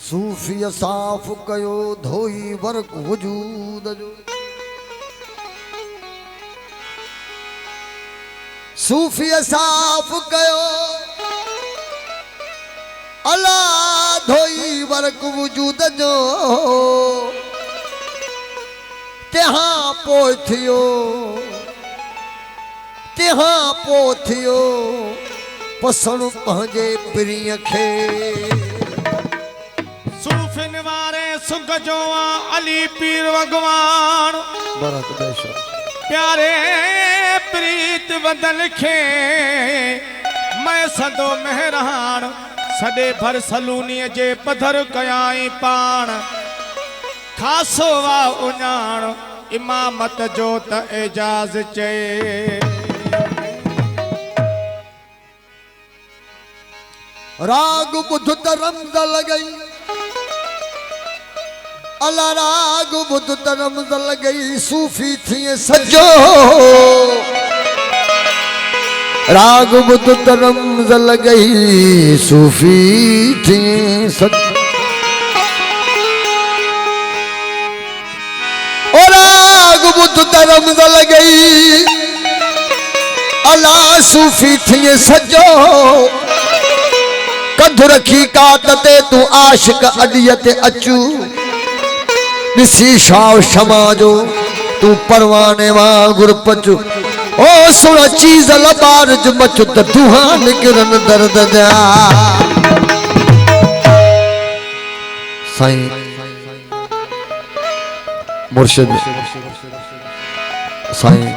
सूफी साफ़ कयो धोई वर्क वजूद जो सूफी साफ़ कयो अला धोई वर्क वजूद जो तहां पोथियो पसंद पंहिंजे प्रिय खे सूफिन वारे सुख जो अली पीर भगवान प्यारे प्रीत बदल खे मैं सदो मेहरान सडे भर सलूनी जे पधर कयाई पान खासो वा उञाण इमामत जो त एजाज चे राग बुध त रमज़ लगई अला राग बुध त रमज़ लगई सूफी थिए सजो राग बुध त रमज़ लगई सूफी थिए सजो और राग बुध त रमज़ लगई अला सूफी थिए सजो कंध रखी कात ते तू आशिक अडियत अचू दिसी शाव शमा जो तू परवाने वांगुर पचू ओ सुन चीज लबारज मचु त दुहा निकरन दर्द जा साईं मुर्शिद साईं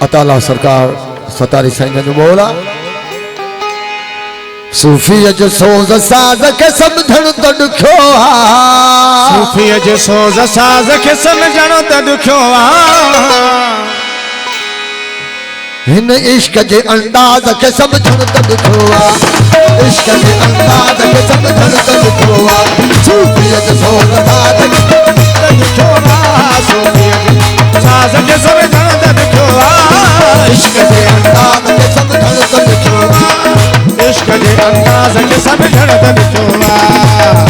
अताला सरकार सतारी साईं जो बोला सूफी जो सोज साज के समझण त दुखो सूफी जो सोज साज के समझण त दुखो हिन इश्क जे अंदाज के समझण त दुखो इश्क जे अंदाज के समझण त दुखो सूफी जो सोज साज के दुखो सूफी जो साज के समझण त दुखो इश्क जे अंदाज के समझण त दुखो इश्क जे अंदाज के समझण त दुखो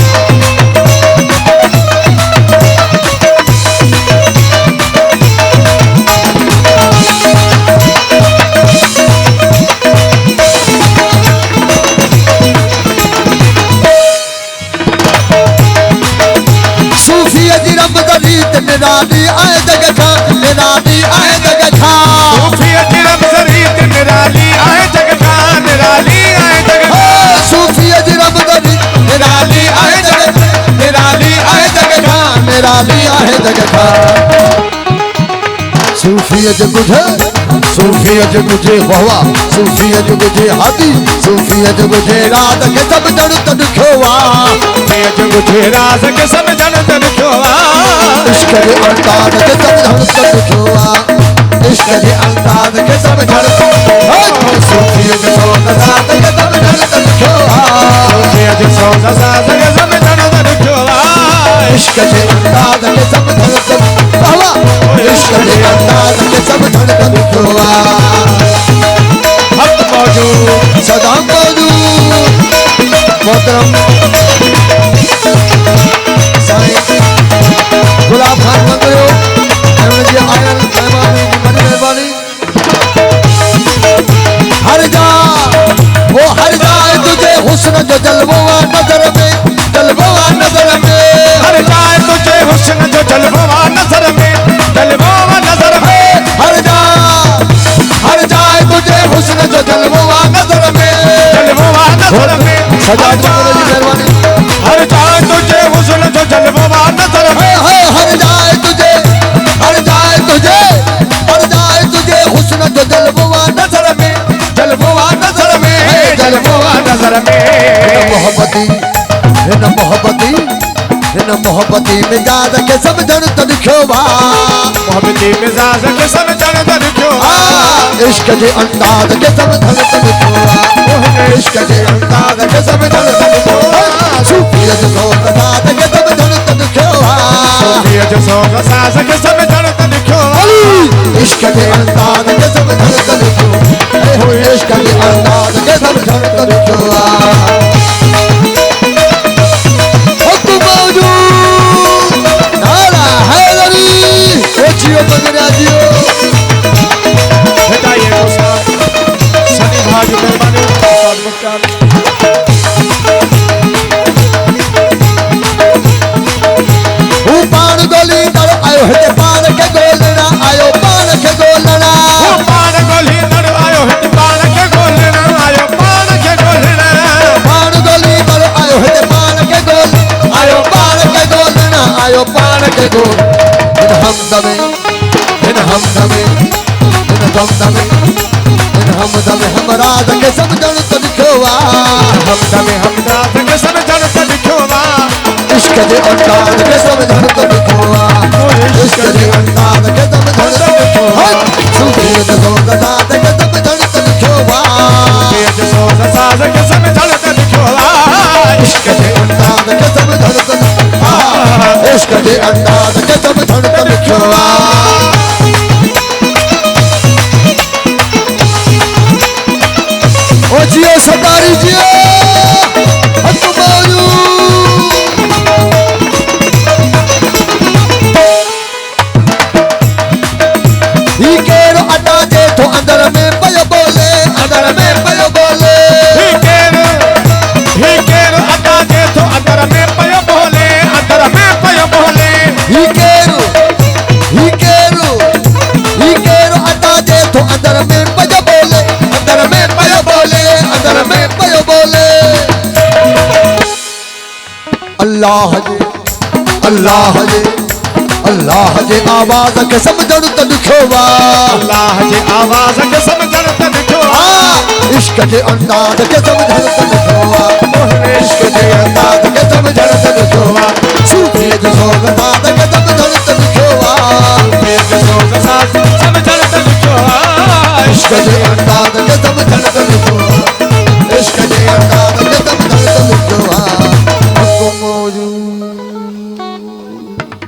सूफी जी रब दी निराली आए जग था निराली आए जग था सूफी जी रब दी निराली आए जग था निराली आए जग था सूफी जी रब दी निराली आए जग निराली आए जग था निराली आए जग था सूफी जो बुझे हवा सूफी जो बुझे हादी सूफी जो बुझे रात के सब जड़ तन खोवा जो बुझे रात के सब जड़ तन खोवा इश्क के अंदाज के सब जड़ तन खोवा इश्क के अंदाज के सब जड़ सूफी जो रात के सब जड़ तन खोवा सूफी जो रात के सब जड़ तन खोवा इश्क के अंदाज के सब जड़ तन खोवा इश्क के अंदाज के सब जड़ तन खोवा हक मौजूद सदा मौजूद मोहतरम साईं गुलाब खान मंगलो जी आयल मेहमान बड़ी मेहरबानी हर जा वो हर जाए तुझे हुस्न जो जलवा नजर में हर जाए तुझे हुस्न जो जलवा नजर में हर जाए तुझे हुस्न जो जलवा नजर में सजा जी मेहरबानी हर जाए तुझे हुस्न जो जलवा नजर में हर जाए तुझे हुस्न जो जलवा नजर में मोहब्बती मिजाज के समझण त दुखो बा मोहब्बती मिजाज के समझण त दुखो इश्क जे अंदाज के सब धड़कन खोआ इश्क जे अंदाज के सब धड़कन खोआ सूफियत सोग साज के सब धड़कन खोआ सूफियत सोग साज के सब धड़कन खोआ इश्क के अंदाज के सब धड़कन खोआ इश्क के अंदाज के सब धड़कन खोआ बताइए दोस्तों सनी भाई मेहरबानी पान गोली दर आयो है पान के गोलना आयो पान के गोलना पान गोली दर आयो है पान के गोलना आयो पान के गोलना पान गोली दर आयो है पान के गोल आयो पान के गोलना आयो पान के गोल इन हम दमे हमरा के सब जन तन खोवा हम रात के सब जन तन खोवा इश्क जे अंदाज के सब जन तन खोवा इश्क जे अंदाज के सब जन तन खोवा सूफियत सोग साज के सब जन तन खोवा सूफियत सोग साज के सब जन तन खोवा इश्क जे अंदाज के सब जन तन इश्क जे अंदाज के सब जन तन खोवा ओ जियो सतारी जियो हकमारू ही केरो अटा जे तो अंदर में पयो बोले अंदर में पयो बोले ही केरो अटा जे तो अंदर में पयो बोले अंदर में पयो बोले ही केरो अटा जे तो अंदर में पयो बोले अंदर में पयो बोले अंदर में पयो बोले अल्लाह जे आवाज के समझण तन खोवा अल्लाह जे आवाज के समझण तन खोवा इश्क जे अंदाज के समझण तन खोवा इश्क जे अंदाज के समझण तन खोवा सूफियत सोग साज के समझण तन खोवा सूफियत सोग साज समझण तन खोवा इश्क जे अंदाज के समझण तन